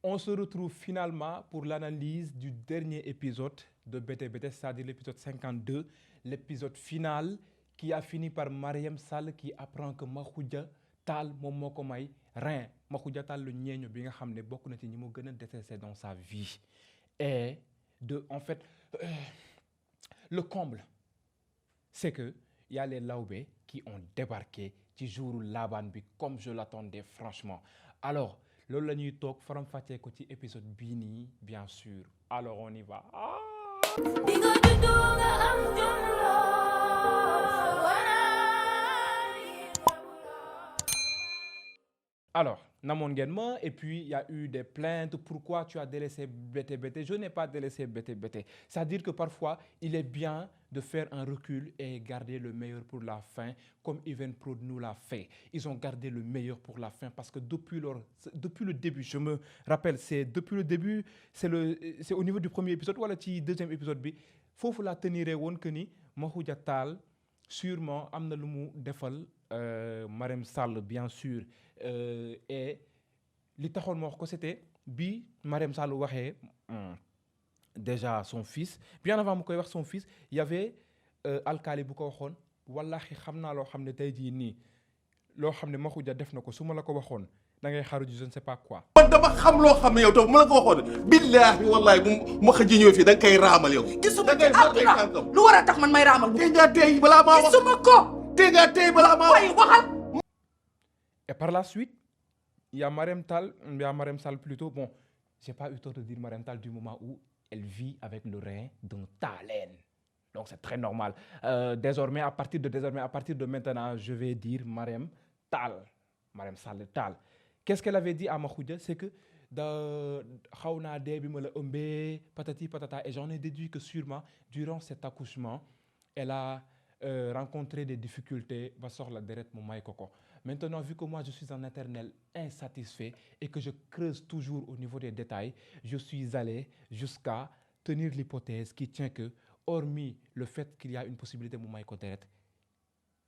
On se retrouve finalement pour l'analyse du dernier épisode de BT, c'est-à-dire l'épisode 52, l'épisode final qui a fini par Mariam Sall qui apprend que Makhoudia Tall moom moo ko may rein. Makhoudia Tall le ñeeño bi nga xam ne bokk na ci ñi mu gën a détesté dans sa vie. Et en fait, le comble, c'est que y a les Lawbe qui ont débarqué ci jouru Laban bi comme je l'attendais franchement. Alors, loolu la ñuy toog faram-fàccee ko ci épisode bii nii bien sûr. Alors on y va. Alors, namoon ngeen ma et puis il y a eu des plaintes. Pourquoi tu as délaissé BT? Je n'ai pas délaissé BT. C'est-à-dire que parfois, il est bien de faire un recul et garder le meilleur pour la fin, comme Evenprod nous l'a fait. Ils ont gardé le meilleur pour la fin parce que depuis le début, je me rappelle, c'est depuis le début, c'est au niveau du premier épisode wala ci deuxième épisode bi foofu laa teniree woon que ni Makhoudia Tall sûrement am na lu mu defal Mariam Sall bien sûr. Et li taxoon ma wax ko c'était bi Mariam Sall waxee déjà son fils bien avant mu koy wax son fils il y avait alkaali bu ko waxoon wallahi xam naa loo xam ne tey jii nii loo xam ne Makhoudia def na ko su ma la ko waxoon da ngay xaru ji je ne sais pas quoi. man dama xam loo xam ne yow tam mu la ko waxoon billaahi wallaahi bu ma xëj ñëw fii da nga koy raamal yow. gisuma ci àdduna lu war a tax man may raamal. tey nga tey balaa maa wax gisuma ko. tey nga tey balaa maa wax. waxal. Et par la suite, il y a Mariam Sall plutôt. Bon, j'ai pas eu tort de dire Mariam Tall du moment où elle vit avec le rein d'un Tallen. Donc c'est très normal. Désormais, à partir de maintenant, je vais dire Mariam Sall Tall. Qu'est-ce qu'elle avait dit à Makhoudia? C'est que xaw naa dee bi ma la ëmbee patati patata. Et j'en ai déduit que sûrement, durant cet accouchement, elle a rencontré des difficultés ba soxla deret mu may ko ko. Maintenant, vu que moi je suis un éternel insatisfait et que je creuse toujours au niveau des détails, je suis allé jusqu'à tenir l'hypothèse qui tient que, hormis le fait qu'il y a une possibilité mu may ko deret,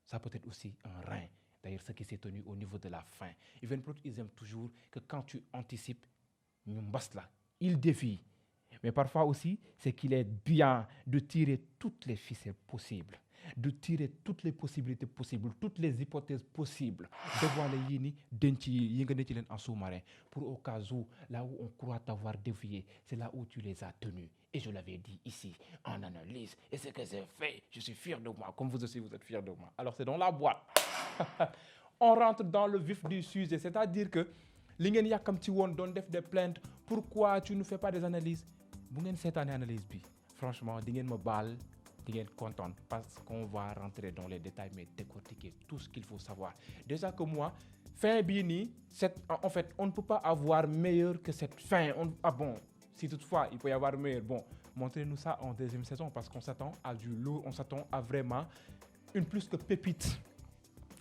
ça peut être aussi un rein. D'ailleurs, ce qui s'est tenu au niveau de la fin. Evenprod, ils aiment toujours que quand tu anticipes, ñu mbas la, ils défient. Mais parfois aussi, c'est qu'il est bien de tirer toutes les ficelles possibles, de tirer toutes les possibilités possibles, toutes les hypothèses possibles, dévoiler yii ni denc yi nga ne ci leen en sous-marin pour au cas où, là où on croit t'avoir dévié, c'est là où tu les as tenus. Et je l'avais dit ici, en analyse. Et ce que j'ai fait, je suis fier de moi, comme vous aussi vous êtes fiers de moi. Alors c'est dans la boîte. On rentre dans le vif du sujet, c'est-à-dire que li ngeen yàkkamti woon doon def des plaintes, pourquoi tu ne fais pas des analyses? Bu ngeen seetaanee analyse bi, franchement di ngeen ma baal, di ngeen kontaan parce qu'on va rentrer dans les détails mais décortiquer tout ce qu'il faut savoir. Déjà que moi, fin bii nii, en fait, on ne peut pas avoir meilleur que cette fin. Bon, si toutefois il peut y avoir meilleur, bon, montrez-nous ça en deuxième saison parce qu'on s'attend à du lourd, on s'attend à vraiment une plus que pépite.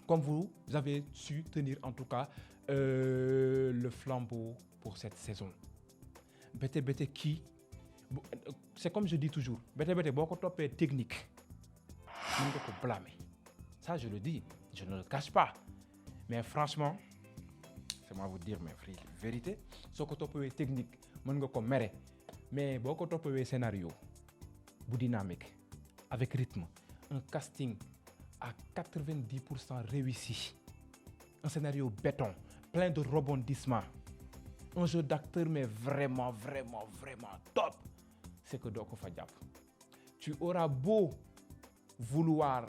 Comme vous avez su tenir en tout cas le flambeau pour cette saison. BT qui, c'est comme je dis toujours, BT boo ko toppee technique mën nga ko blâmer. Ça je le dis, je ne le cache pas. Mais franchement, c'est moi vous dire mes vérité, soo ko toppee technique mën nga ko mere. Mais boo ko toppee scénario bu dynamique, avec rythme, un casting à 90% réussi, un scénario béton, plein de rebondissements, un jeu d'acteur mais vraiment top, c'est que doo ko fa jàpp. Tu auras beau vouloir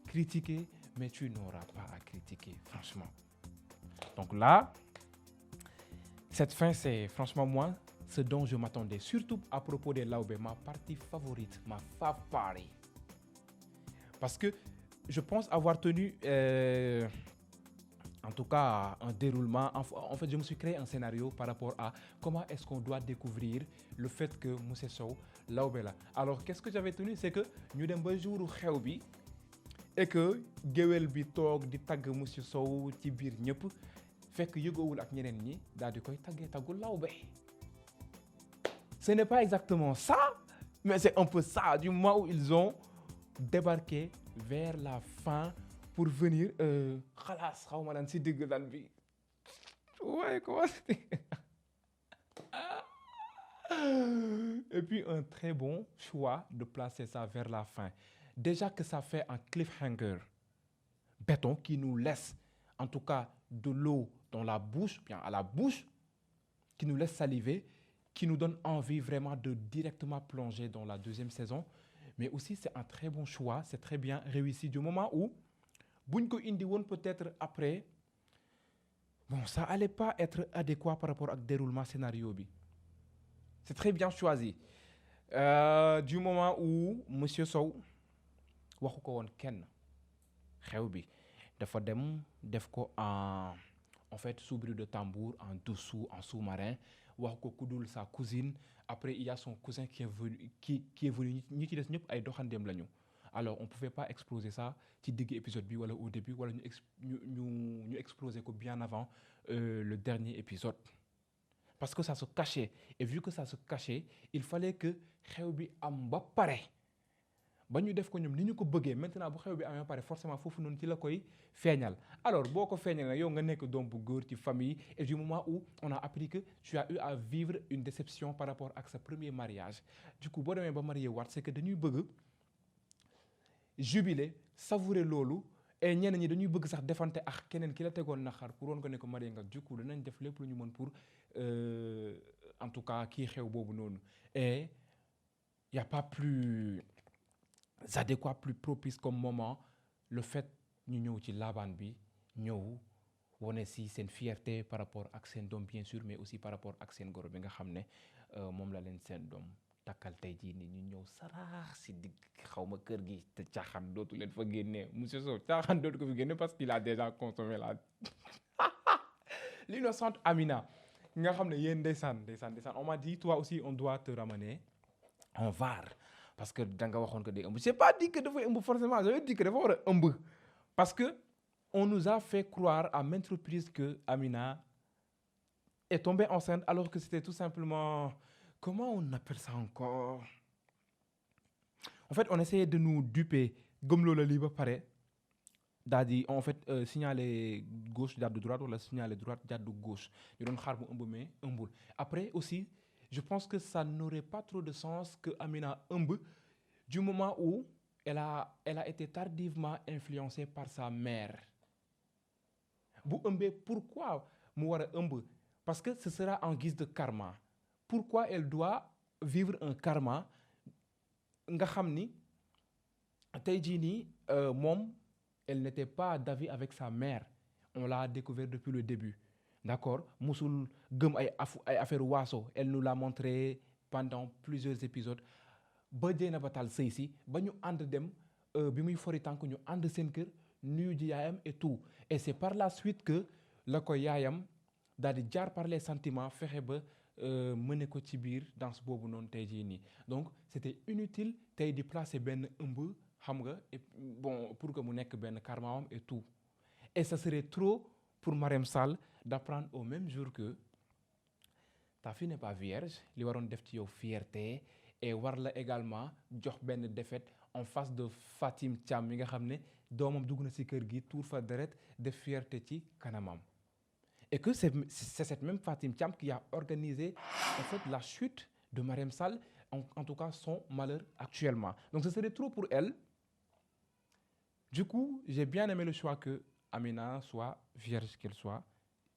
critiquer, mais tu n'auras pas à critiquer, franchement. Donc là, cette fin, c'est franchement moi, ce dont je m'attendais, surtout à propos des Lawbe, ma partie favorite, ma fav party. Parce que je pense avoir tenu, en tout cas, un déroulement. En fait, je me suis créé un scénario par rapport à comment est-ce qu'on doit découvrir le fait que Moussé Sow Lawbe la. Alors, qu'est-ce que j'avais tenu? C'est que ñu dem ba jouru xew bi et que géwél bi toog di tagg Moussé Sow ci biir ñëpp fekk yëgoowul ak ñeneen ñi daal di koy taggee taggu Lawbe. Ce n'est pas exactement ça, mais c'est un peu ça, du moment où ils ont débarqué vers la fin pour venir xalaas xaw ma lan si digg lan bi waaye comment c'était Et puis un très bon choix de placer ça vers la fin. Déjà que ça fait un cliffhanger béton qui nous laisse, en tout cas, de l'eau dans la bouche, bien à la bouche, qui nous laisse saliver, qui nous donne envie vraiment de directement plonger dans la deuxième saison. Mais aussi, c'est un très bon choix, c'est très bien réussi du moment où, buñ ko indi woon peut-être après, bon, ça allait pas être adéquat par rapport au déroulement scénario bi. C'est très bien choisi. Du moment où Monsieur Sow waxu ko woon kenn xew bi dafa dem def ko en fait sous bruit de tambour, en dessous, en sous-marin, wax ko ku dul sa cousine. Après il y a son cousin qui est venu ñi ci des ñëpp ay doxandeem lañu. Alors on pouvait pas exploser ça ci digg épisode bi wala au début wala ñu exploser ko bien avant le dernier épisode. Parce que ça se cachait. Et vu que ça se cachait, il fallait que xew bi am ba pare. Ba ñu def ko ñoom ni ñu ko bëggee maintenant bu xew bi amee ba pare forcément foofu noonu ci la koy feeñal. Alors boo ko feeñal nag yow nga nekk doom bu góor ci famille et du moment où on a appris que tu as eu à vivre une déception par rapport ak sa premier mariage. Du coup boo demee ba marié waat c'est que dañuy bëgg jubiler savourer loolu et ñenn ñi dañuy bëgg sax defante ak keneen ki la tegoon naxar pour woon ko ne ko marié nga. Du coup danañ def lépp lu ñu mën pour en tout cas kii xew boobu noonu. Et y a pas plus adéquat, plus propice comme moment le fait ñu ñëw ci laabaan bi ñëw wane si seen fierté par rapport ak seen doom bien sûr mais aussi par rapport ak seen goro bi nga xam ne moom la leen seen doom takkal tey jii ni ñu ñëw saraax si digg xawma kër gi te caaxaan dootu leen fa génnee monsieur Sow caaxaan dootu ko fi génne parce qu'il a déjà consommé la l'innocente Amina nga xam ne yéen ndeysaan on m'a dit toi aussi on doit te ramener en VAR parce que da nga waxoon que day ëmb j'ai pas dit que dafay ëmb forcément j'avais dit que dafa war a ëmb parce que on nous a fait croire à maintes reprises que Amina est tombée enceinte alors que c'était tout simplement comment on appelle ça encore en fait on essayait de nous duper gëmloo la lii ba pare daal di en fait signaler gauche jàddu droite wala signaler droite jàddu gauche ñu doon xaar mu ëmb mais ëmbul après aussi je pense que ça n'aurait pas trop de sens que Amina ëmb du moment où elle a été tardivement influencée par sa mère bu ëmbee pourquoi mu war a ëmb parce que ce sera en guise de karma pourquoi elle doit vivre un karma nga xam ni tey jii nii moom elle n'était pas d'avis avec sa mère on l'a découvert depuis le début d'accord musul gëm ay affaire waaso elle nous l'a montré pendant plusieurs épisodes ba Dieyna Batal sëy si ba ñu ànd dem bi muy fori tànk ñu ànd seen kër nuyu ji yaayam et tout et c'est par la suite que la ko yaayam daal di jaar par les sentiments fexe ba mëne ko ci biir danse boobu noonu tey jii nii donc c'était inutile tey di placer benn ëmb xam nga et bon pour que mu nekk benn karmaam et tout et ça serait trop pour Marème Sall d'apprendre au même jour que ta fille n'est pas vierge li waroon def ci yow fierté et war la également jox benn défaite en face de Fatim Thiam mi nga xam ne doomam dugg na ci kër gi tuur fa deret def fierté ci kanamam et que c'est cette même Fatim Thiam qui a organisé en fait la chute de Marème Sall en tout cas son malheur actuellement donc ce serait trop pour elle. Du coup j'ai bien aimé le choix que Amina soit vierge qu'elle soit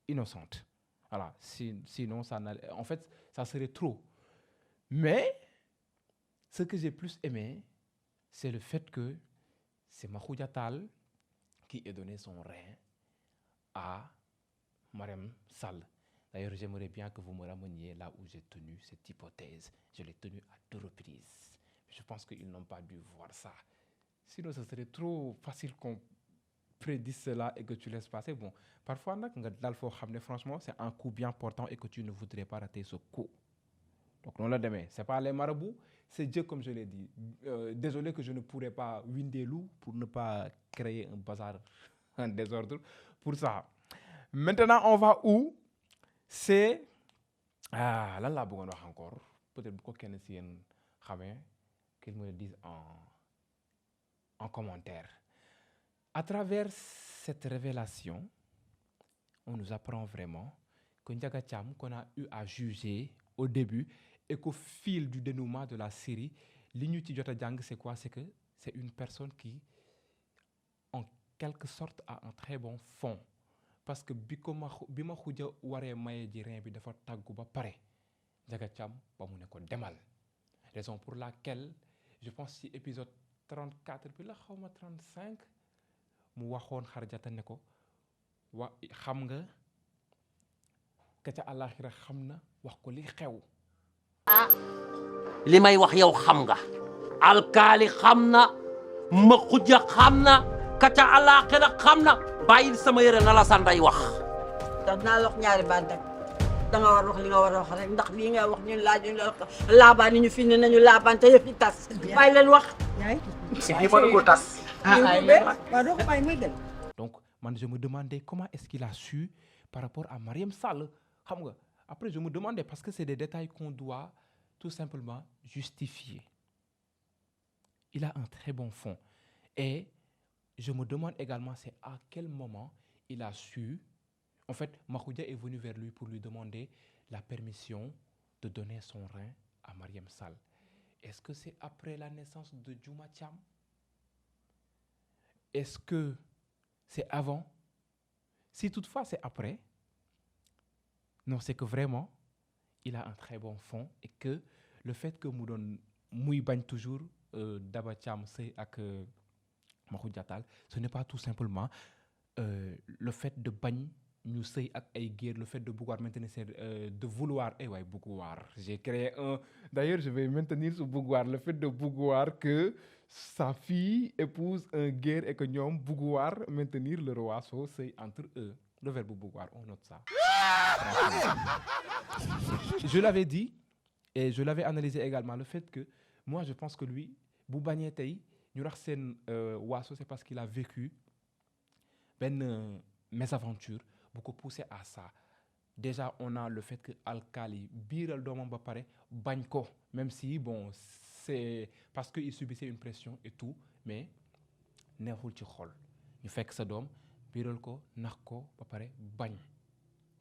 innocente voilà sinon ça en fait ça serait trop mais ce que j'ai plus aimé c'est le fait que c'est Makhoudia Tall qui ait donné son rein à Marème Sall. D'ailleurs, j'aimerais bien que vous me rameniez là où j'ai tenu cette hypothèse. Je l'ai tenue à 2 reprises. Je pense qu'ils n'ont pas dû voir ça. Sinon, ce serait trop facile qu'on prédise cela et que tu laisses passer. Bon, parfois, franchement, c'est un coup bien portant et que tu ne voudrais pas rater ce coup. Donc, non, demain, c'est pas les marabouts, c'est Dieu comme je l'ai dit. Désolé que je ne pourrais pas winder loup pour ne pas créer un bazar, un désordre pour ça. Maintenant, on va où? C'est lan laa bëggoon wax encore peut-être bu ko kenn si yéen xamee qu'il me le dise en commentaire. À travers cette révélation, on nous apprend vraiment que Ndiaga Thiam qu'on a eu à juger au début et qu'au fil du dénouement de la série, li ñu ci jot a jàng c'est quoi? C'est que c'est une personne qui, en quelque sorte, a un très bon fond. Parce que bi ma xuja waree maye ji rein bi dafa tàggu ba pare Njaga Caam ba mu ne ko demal. Raison pour laquelle je pense ci épisode 34 bi la xawma 35 mu waxoon Xarjata ne ko xam nga ka ca àllaaxira xam na wax ko li xew. li may wax yow xam nga alkaali xam na ma xuja xam na ka ca àllaaxira xam na bàyyil sama yére na la sa nday wax. naa la wax ñaari baat rek da nga war wax li nga war a wax rek ndax lii nga wax ñun laaj ñu laabaan ñu fi ne nañu laabaan te yëf yi tas bàyyi leen wax. si ñi mënu ko tas. Donc man je me demandais comment est-ce qu'il a su par rapport à Mariam Sall xam nga après je me demandais parce que c'est des détails qu'on doit tout simplement justifier. Il a un très bon fond et je me demande également c'est à quel moment il a su. En fait, Makhoudia est venu vers lui pour lui demander la permission de donner son rein à Mariam Sall. Est-ce que c'est après la naissance de Djouma Thiam? Est-ce que c'est avant? Si toutefois c'est après, non, c'est que vraiment, il a un très bon fond et que le fait que mu doon muy bañ toujours Daba Thiam sëy ak Makhoudia Tall, ce n'est pas tout simplement le fait de bañ ñu sëy ak ay géer, le fait de vouloir maintenir de vouloir vouloir. J'ai créé un. D'ailleurs, je vais maintenir ce vouloir, le fait de vouloir que sa fille épouse un guerre et que ñoom vouloir maintenir le roisseau sëy entre eux. Le verbe vouloir, on note ça. Je l'avais dit et je l'avais analysé également le fait que moi je pense que lui bu bañee tey ñu rax seen waaso c'est parce qu'il a vécu benn mésaventure bu ko poussé à ça. Déjà on a le fait que alkaali biiral doomam ba pare bañ ko même si bon c'est parce que il subissait une pression et tout mais neexul ci xol ñu fekk sa doom biiral ko nax ko ba pare bañ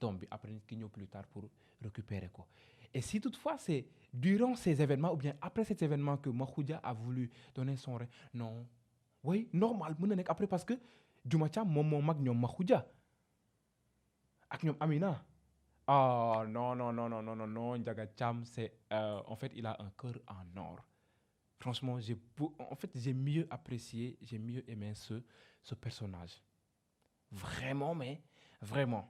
doom bi après nit ki ñëw plus tard pour récupérer ko. Et si toutefois c'est durant ces événements ou bien après cet événement que Makhoudia a voulu donner son rein, non oui normal mën na nekk après parce que Djouma Thiam moom moo mag ñoom Makhoudia ak ñoom Amina. Ah non Njaga Thiam c'est en fait il a un cœur en or. Franchement j'ai mieux apprécié, j'ai mieux aimé ce personnage. Vraiment mais vraiment.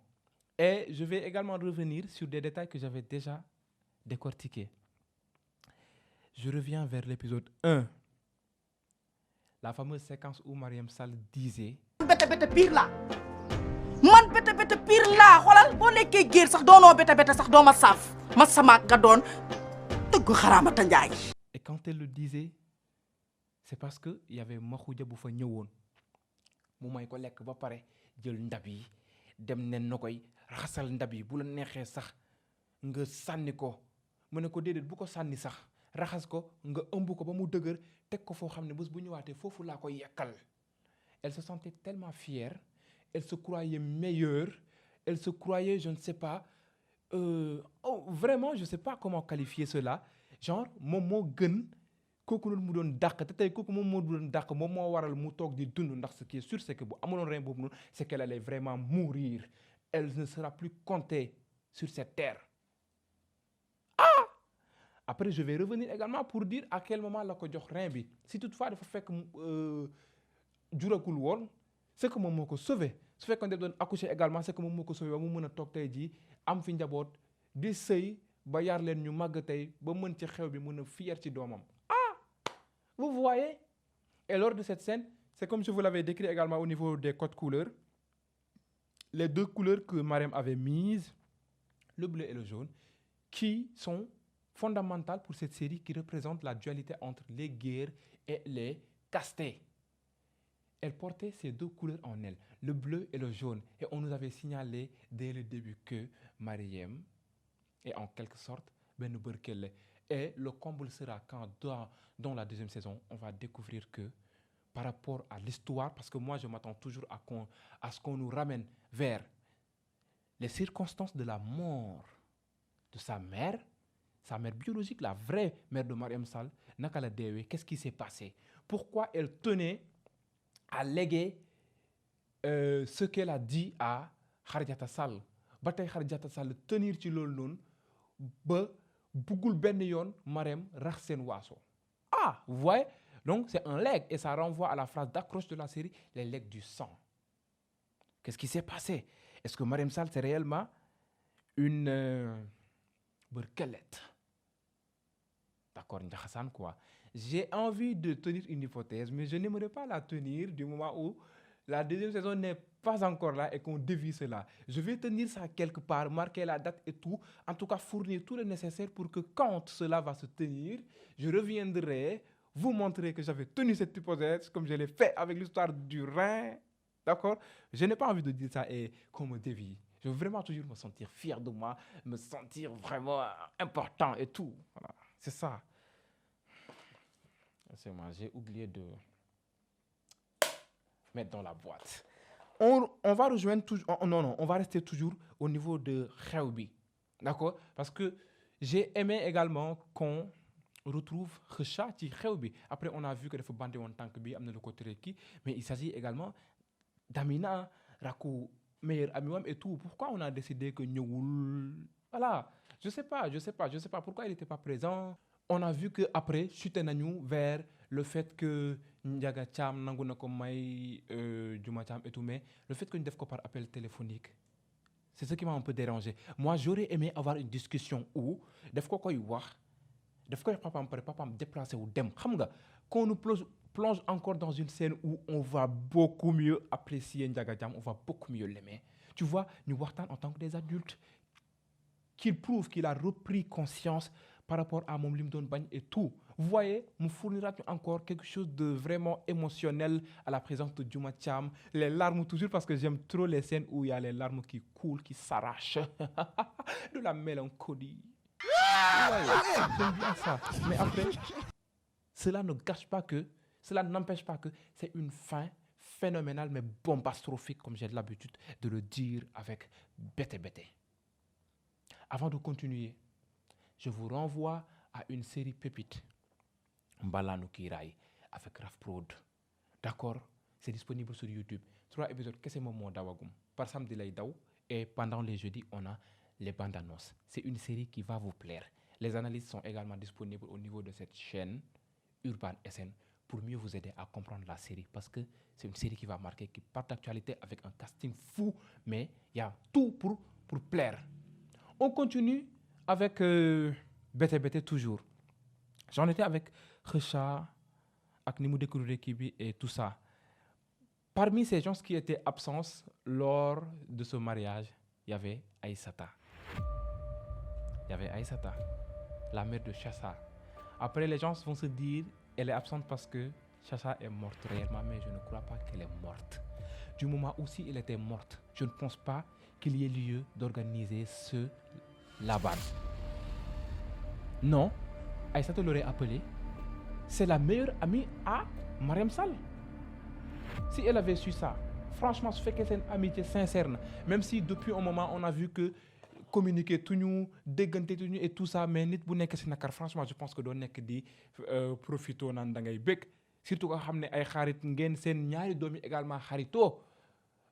Et je vais également revenir sur des détails que j'avais déjà décortiqués. Je reviens vers l'épisode 1. La fameuse séquence où Mariam Sall disait bete pire la man bete pire la xoolal boo nekkee géer sax doonoo bete sax doo ma saaf ma samaak nga doon tëgg xaraamata njaay. Et quand elle le disait c'est parce que il y avait Makhoudia bu fa ñëwoon mu may ko lekk ba pare jël ndab yi dem nen na koy raxasal ndab yi bu la neexee sax nga sànni ko mu ne ko déedéet bu ko sànni sax raxas ko nga ëmb ko ba mu dëgër teg ko foo xam ne bés bu ñëwaatee foofu laa koy yekkal. Elle se sentait tellement fière, elle se croyait meilleure, elle se croyait je ne sais pas vraiment je sais pas comment qualifier cela genre moom moo gën kooku noonu mu doon dàq te tey kooku moom moo doon dàq moom moo waral mu toog di dund ndax ce qui est sûr c'est que bu amuloon rein boobu noonu c'est qu'elle allait vraiment mourir. Elle ne sera plus comptée sur cette terre. Après je vais revenir également pour dire à quel moment la ko jox rein bi si toutefois dafa fekk jurakul woon c'est que moom moo ko sauvé su fekkoon def doon accoucher également c'est que moom moo ko sauvé ba mu mën a toog tey jii am fi njaboot di sëy ba yar leen ñu màgg tey ba mën ci xew bi mën a fier ci doomam. Vous voyez? Et lors de cette scène c'est comme je vous l'avais décrit également au niveau des codes couleurs. Les deux couleurs que Mariam avait mises, le bleu et le jaune, qui sont fondamentales pour cette série qui représente la dualité entre les guerres et les castés. Elle portait ces deux couleurs en elle, le bleu et le jaune. Et on nous avait signalé dès le début que Mariam est en quelque sorte Ben Berkele. Et le comble sera quand dans la deuxième saison, on va découvrir que par rapport à l'histoire, parce que moi je m'attends toujours à ce qu'on nous ramène vers les circonstances de la mort de sa mère, sa mère biologique, la vraie mère de Mariam Sall, naka la deewee, qu'est-ce qui s'est passé? Pourquoi elle tenait à léguer ce qu'elle a dit à Khadijata Sall? Ba tey Khadijata Sall tenir ci loolu noonu ba buggul benn yoon Mariam rax seen waaso. Ah, vous voyez? Donc c'est un legs et ça renvoie à la phrase d'accroche de la série, les legs du sang. Qu'est-ce qui s'est passé? Est-ce que Mariam Sall c'est réellement une berkelette? D'accord, Ndiakhassane quoi. J'ai envie de tenir une hypothèse, mais je n'aimerais pas la tenir du moment où la deuxième saison n'est pas encore là et qu'on dévie cela. Je vais tenir ça quelque part, marquer la date et tout, en tout cas fournir tout le nécessaire pour que quand cela va se tenir, je reviendrai vous montrer que j'avais tenu cette hypothèse comme je l'ai fait avec l'histoire du Rhin. D'accord? Je n'ai pas envie de dire ça et qu'on me dévie. Je veux vraiment toujours me sentir fier de moi, me sentir vraiment important et tout. Voilà, c'est ça. C'est moi, j'ai oublié de mettre dans la boîte. On va rejoindre toujours... non, on va rester toujours au niveau de Khewbi. D'accord? Parce que j'ai aimé également qu'on retrouve Kheucha ci Khewbi. Après, on a vu que dafa bandé woon tànk bi, am na lu ko tere kii, mais il s'agit également d'Amina, Rakou, meilleur ami wam et tout. Pourquoi on a décidé que ñëwul? Voilà, je sais pas pourquoi il n'était pas présent. On a vu que après chuté nañu vers le fait que Ndiaga Thiam nangu na ko may Diouma Thiam et tout, mais le fait que ñu def ko par appel téléphonique, c'est ce qui m'a un peu dérangé. Moi, j'aurais aimé avoir une discussion où daf ko koy wax papam pare papam déplacé wu dem. Xam nga, qu'on nous plonge encore dans une scène où on va beaucoup mieux apprécier Ndiaga Thiam, on va beaucoup mieux l'aimer. Tu vois, ñu waxtaan en tant que des adultes, qu'il prouve qu'il a repris conscience par rapport à mon lim doon bañ et tout. Vous voyez, me fournira encore quelque chose de vraiment émotionnel à la présence de Diouma Thiam. Les larmes toujours parce que j'aime trop les scènes où il y a les larmes qui coulent, qui s'arrachent. De la mélancolie. Ouais, j'aime bien ça. Mais après, cela n'empêche pas que c'est une fin phénoménale mais bombastrophique comme j'ai l'habitude de le dire avec Bété Bété. Avant de continuer, je vous renvoie à une série pépite, Mbalanu Kiray, avec Raf Prod. D'accord? C'est disponible sur YouTube. 3 épisodes, qu'est-ce que c'est dawagum? Par samedi lay daw et pendant les jeudis, on a les bandes annonces. C'est une série qui va vous plaire. Les analyses sont également disponibles au niveau de cette chaîne Urban SN pour mieux vous aider à comprendre la série parce que c'est une série qui va marquer, qui part d'actualité avec un casting fou, mais il y a tout pour plaire. On continue avec Bété Bété toujours. J'en étais avec Kheucha, avec Nimou découvrir Kibi et tout ça. Parmi ces gens qui étaient absents lors de ce mariage, il y avait Aïssata. La mère de Chacha. Après, les gens vont se dire elle est absente parce que Chacha est morte réellement, mais je ne crois pas qu'elle est morte. Du moment où si elle était morte, je ne pense pas qu'il y ait lieu d'organiser ce Laban. Non, Aïssata l'aurait appelé. C'est la meilleure amie à Mariam Sall. Si elle avait su ça, franchement, ce fait que c'est une amitié sincère. Même si depuis un moment, on a vu que communiquer tout nous, déganter tout nous et tout ça, mais nit bu nek ci nakar, franchement, je pense que do nek di profito nan da ngay bekk. Surtout ko xamné ay xarit ngeen sen ñaari doomi également xarito.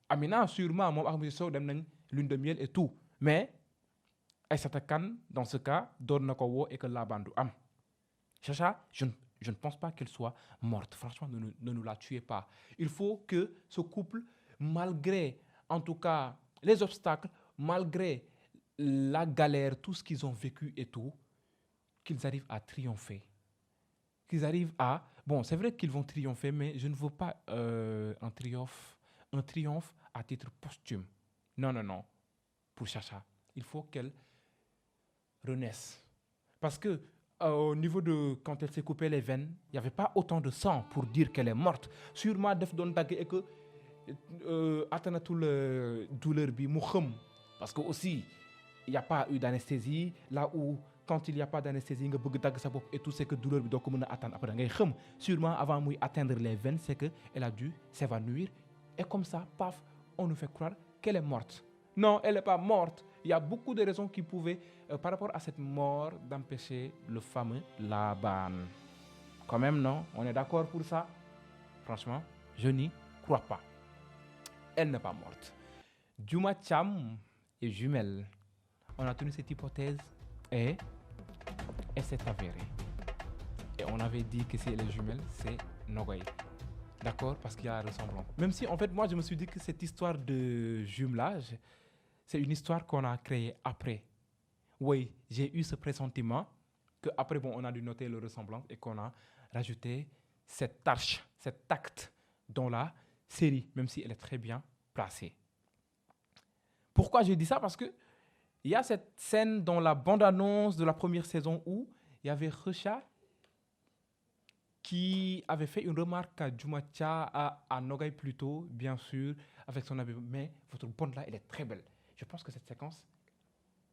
Amina sûrement mom ak monsieur Sow dem nañ lune de miel et tout. Mais Aïssata Kane, dans ce cas, doon na ko wo et que la bandu am. Chacha, je ne pense pas qu'elle soit morte. Franchement, ne nous la tuez pas. Il faut que ce couple, malgré, en tout cas, les obstacles, malgré la galère, tout ce qu'ils ont vécu et tout, qu'ils arrivent à triompher. Qu'ils arrivent à... Bon, c'est vrai qu'ils vont triompher, mais je ne veux pas un triomphe à titre posthume. Non. Pour Chacha, il faut qu'elle renaisse. Parce que au niveau de quand elle s'est coupée les veines, il n'y avait pas autant de sang pour dire qu'elle est morte. Sûrement, def don tag et que atteint tout le douleur bi mu xam. Parce que aussi, il n'y a pas eu d'anesthésie. Là où, quand il n'y a pas d'anesthésie, nga bëgg tag sa bop et tout, c'est que douleur bi do ko mëna atteindre après ngay xam. Sûrement, avant muy atteindre les veines, c'est que elle a dû s'évanouir. Et comme ça, paf, on nous fait croire qu'elle est morte. Non, elle n'est pas morte. il y a beaucoup de raisons qui pouvaient, par rapport à cette mort, d'empêcher le fameux Laban. Quand même, non? On est d'accord pour ça? Franchement, je n'y crois pas. Elle n'est pas morte. Djouma Thiam est jumelle. On a tenu cette hypothèse et c'est avéré. Et on avait dit que si elle est jumelle, c'est Nogaye. D'accord? Parce qu'il y a la ressemblance. Même si, en fait, moi, je me suis dit que cette histoire de jumelage, c'est une histoire qu'on a créée après. Oui, j'ai eu ce pressentiment qu'après, bon, on a dû noter le ressemblant et qu'on a rajouté cette tâche, cet acte dans la série, même si elle est très bien placée. Pourquoi je dis ça? Parce que il y a cette scène dans la bande-annonce de la première saison où il y avait Recha qui avait fait une remarque à Djoumatia, à Nogaye plutôt, bien sûr, avec son habit. Mais votre bande là, elle est très belle. Je pense que cette séquence,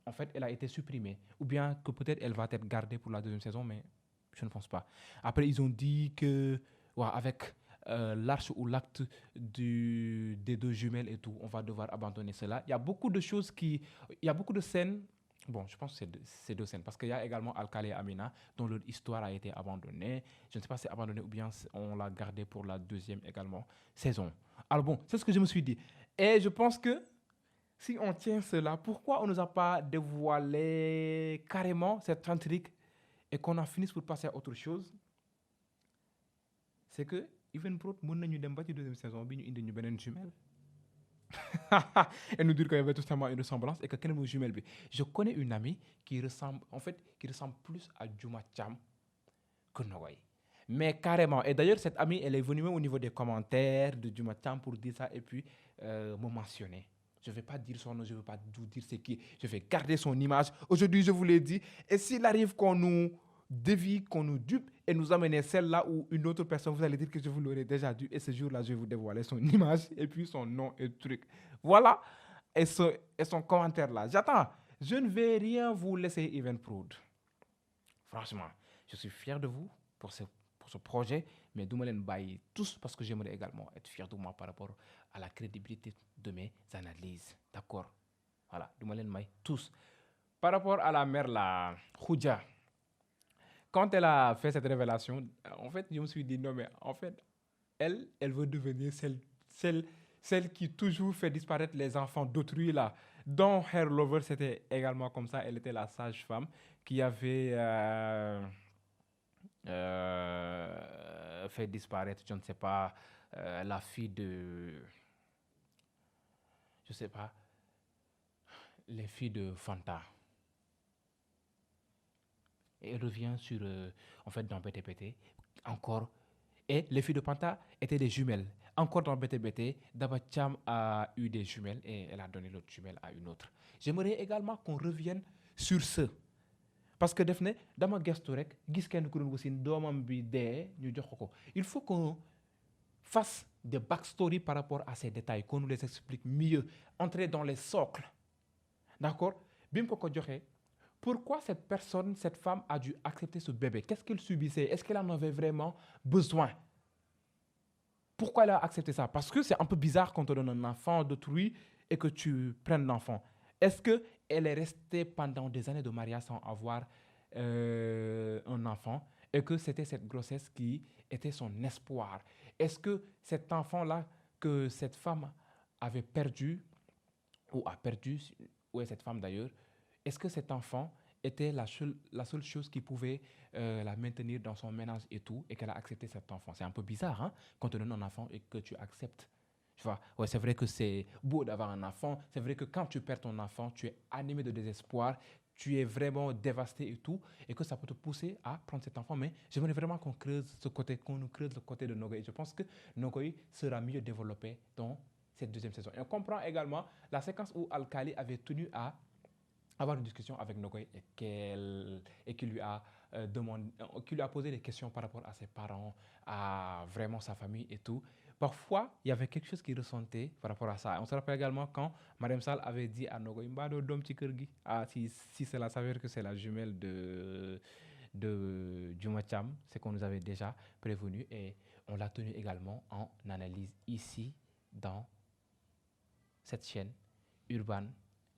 en fait, elle a été supprimée. Ou bien que peut-être elle va être gardée pour la deuxième saison, mais je ne pense pas. Après, ils ont dit que, ouais, avec l'arche ou l'acte des deux jumelles et tout, on va devoir abandonner cela. Il y a beaucoup de choses il y a beaucoup de scènes. Bon, je pense que c'est deux scènes, parce qu'il y a également Alkali et Amina, dont leur histoire a été abandonnée. Je ne sais pas si c'est abandonné ou bien on l'a gardé pour la deuxième également saison. Alors bon, c'est ce que je me suis dit. Et je pense que si on tient cela, pourquoi on ne nous a pas dévoilé carrément cette intrigue et qu'on a fini pour passer à autre chose? C'est que Evenprod mën nañu dem ba ci deuxième saison bi ñu indi ñu beneen jumelle. Et nous dire qu'il y avait tout simplement une ressemblance et que quelle est jumelle bi. Je connais une amie qui ressemble plus à Djouma Thiam que Nogaye. Mais carrément. Et d'ailleurs, cette amie, elle est venue même au niveau des commentaires de Djouma Thiam pour dire ça et puis me mentionner. Je ne vais pas dire son nom, je ne vais pas vous dire c'est qui. Je vais garder son image. Aujourd'hui, je vous l'ai dit. Et s'il arrive qu'on nous dévie, qu'on nous dupe et nous amener celle-là ou une autre personne, vous allez dire que je vous l'aurais déjà dit. Et ce jour-là, je vais vous dévoiler son image et puis son nom et truc. Voilà. Et son commentaire-là. J'attends. Je ne vais rien vous laisser, Evenprod. Franchement, je suis fier de vous pour ce projet, mais je ne vais tous parce que j'aimerais également être fier de moi par rapport à la crédibilité de mes analyses. D'accord? Voilà, je ne tous. Par rapport à la mère, la Khoudia, quand elle a fait cette révélation, en fait, je me suis dit, non, mais en fait, elle veut devenir celle qui toujours fait disparaître les enfants d'autrui, là. Dans Hair Lover, c'était également comme ça. Elle était la sage-femme qui avait fait disparaître, je ne sais pas, la fille de... Je ne sais pas, les filles de Fanta. Et elle revient sur, en fait, dans BTBT, encore. Et les filles de Fanta étaient des jumelles. Encore dans BTBT, Daba Thiam a eu des jumelles et elle a donné l'autre jumelle à une autre. J'aimerais également qu'on revienne sur ce. Parce que Defne, dama gestu rek, gis kenn ku doon wasin doomam bi dee ñu jox ko. Il faut qu'on fasse des backstories par rapport à ces détails, qu'on nous les explique mieux, entrer dans les socles. D'accord? Bim ko joxe. Pourquoi cette personne, cette femme a dû accepter ce bébé? Qu'est-ce qu'elle subissait? Est-ce qu'elle en avait vraiment besoin? Pourquoi elle a accepté ça? Parce que c'est un peu bizarre quand on donne un enfant d'autrui et que tu prennes l'enfant. Est-ce qu'elle est restée pendant des années de mariage sans avoir un enfant et que c'était cette grossesse qui était son espoir? Est-ce que cet enfant-là que cette femme avait perdu ou a perdu, ou est cette femme d'ailleurs, est-ce que cet enfant était la seule chose qui pouvait la maintenir dans son ménage et tout, et qu'elle a accepté cet enfant? C'est un peu bizarre, hein, quand tu donnes un enfant et que tu acceptes. Tu vois, ouais, c'est vrai que c'est beau d'avoir un enfant. C'est vrai que quand tu perds ton enfant, tu es animé de désespoir, tu es vraiment dévasté et tout, et que ça peut te pousser à prendre cet enfant. Mais j'aimerais vraiment qu'on creuse ce côté, qu'on nous creuse le côté de Nogaye. Je pense que Nogaye sera mieux développé dans cette deuxième saison. Et on comprend également la séquence où Alkali avait tenu à avoir une discussion avec Nogaye et qui lui a posé des questions par rapport à ses parents, à vraiment sa famille et tout. Parfois, il y avait quelque chose qu'il ressentait par rapport à ça. On se rappelle également quand Mariam Sall avait dit à Nogaye, Mbado dom ci kër gi. Ah, si cela s'avère que c'est la jumelle de Djouma Thiam, c'est qu'on nous avait déjà prévenu et on l'a tenu également en analyse ici dans cette chaîne Urban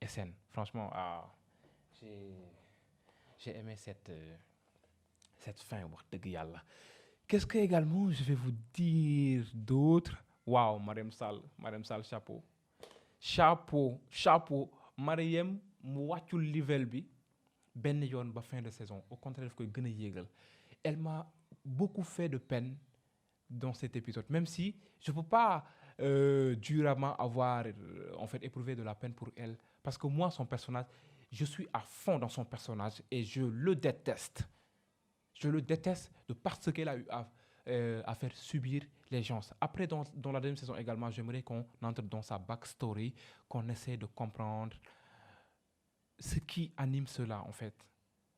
SN. Franchement, j'ai aimé cette fin. wax dëgg yàlla. Qu'est-ce que également je vais vous dire d'autre? Waouh, Marème Sall, chapeau. Chapeau. Mariem mu wàccul level bi benn yoon ba fin de saison. Au contraire, daf koy gën a yéegal. Elle m'a beaucoup fait de peine dans cet épisode, même si je ne peux pas durablement avoir en fait éprouvé de la peine pour elle, parce que moi, son personnage, je suis à fond dans son personnage et je le déteste. Je le déteste de parce qu'elle a eu à faire subir les gens. Après, dans la deuxième saison également, j'aimerais qu'on entre dans sa backstory, qu'on essaie de comprendre ce qui anime cela, en fait.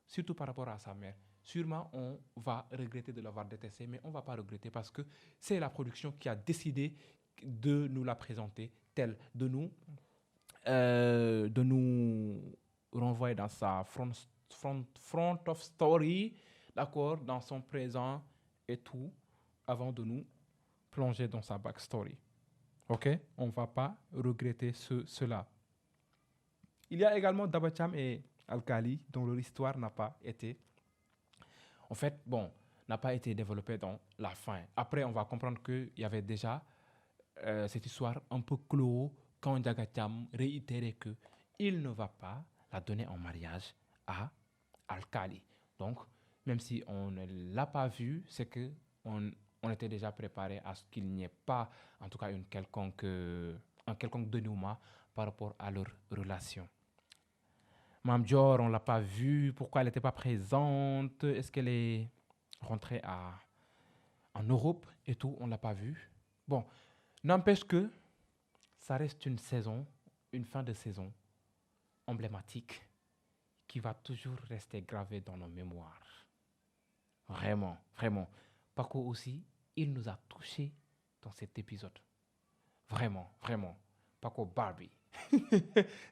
Surtout par rapport à sa mère. Sûrement, on va regretter de l'avoir détesté, mais on ne va pas regretter parce que c'est la production qui a décidé de nous la présenter telle, de nous renvoyer dans sa front of story, d'accord, dans son présent et tout, avant de nous plonger dans sa backstory. Ok? On ne va pas regretter cela. Il y a également Daba Cham et Alkali, dont leur histoire n'a pas été développée dans la fin. Après, on va comprendre qu'il y avait déjà cette histoire un peu clos quand Ndiaga Thiam réitérait qu'il ne va pas la donner en mariage à Alkali. Donc, même si on ne l'a pas vu, c'est qu'on était déjà préparé à ce qu'il n'y ait pas, en tout cas, un quelconque dénouement par rapport à leur relation. Mame Dior, on ne l'a pas vue. Pourquoi elle n'était pas présente? Est-ce qu'elle est rentrée en Europe et tout? On ne l'a pas vue. Bon, n'empêche que ça reste une fin de saison emblématique qui va toujours rester gravée dans nos mémoires. Vraiment, vraiment. Paco aussi, il nous a touchés dans cet épisode. Vraiment, vraiment. Paco Barbie.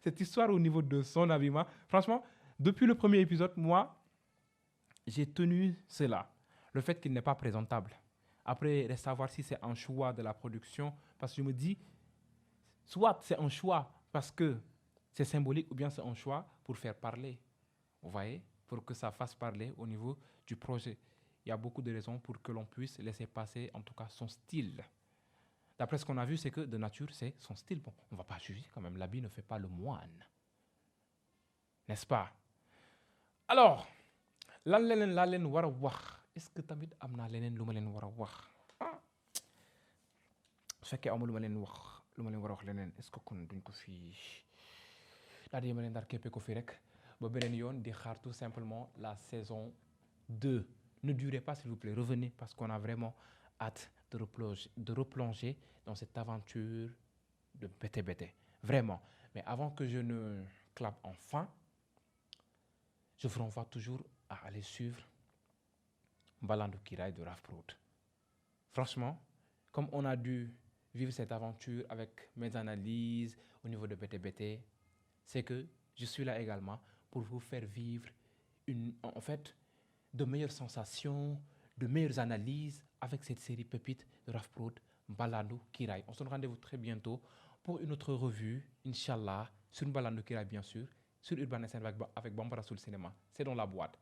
Cette histoire au niveau de son habillement, franchement, depuis le premier épisode, moi, j'ai tenu cela. Le fait qu'il n'est pas présentable. Après, reste à voir si c'est un choix de la production, parce que je me dis, soit c'est un choix parce que c'est symbolique, ou bien c'est un choix pour faire parler. Vous voyez? Pour que ça fasse parler au niveau du projet. Il y a beaucoup de raisons pour que l'on puisse laisser passer, en tout cas, son style. D'après ce qu'on a vu, c'est que de nature, c'est son style. Bon, on ne va pas juger quand même. L'habit ne fait pas le moine. N'est-ce pas? Alors, lan leneen laa leen war a wax. Est-ce que tamit am naa leneen lu ma leen war a wax? Su fekkee amul lu ma leen war a wax leneen, est-ce que kon duñ ko fii daal di ma leen dar képpe ko fii rek ba beneen yoon di xaar tout simplement la saison 2. Ne durez pas, s'il vous plaît. Revenez parce qu'on a vraiment hâte de replonger dans cette aventure de Bété Bété. Vraiment. Mais avant que je ne clappe enfin, je vous renvoie toujours à aller suivre Mbalandou Kiraay de Raf Prod. Franchement, comme on a dû vivre cette aventure avec mes analyses au niveau de Bété Bété, c'est que je suis là également pour vous faire vivre de meilleures sensations, de meilleures analyses avec cette série pépite de Raf Prod, Mbalandou Kiraay. On se donne rendez-vous très bientôt pour une autre revue, Inch'Allah, sur Mbalandou Kiraay bien sûr, sur Urban SN avec Bambara Soul Cinéma. C'est dans la boîte.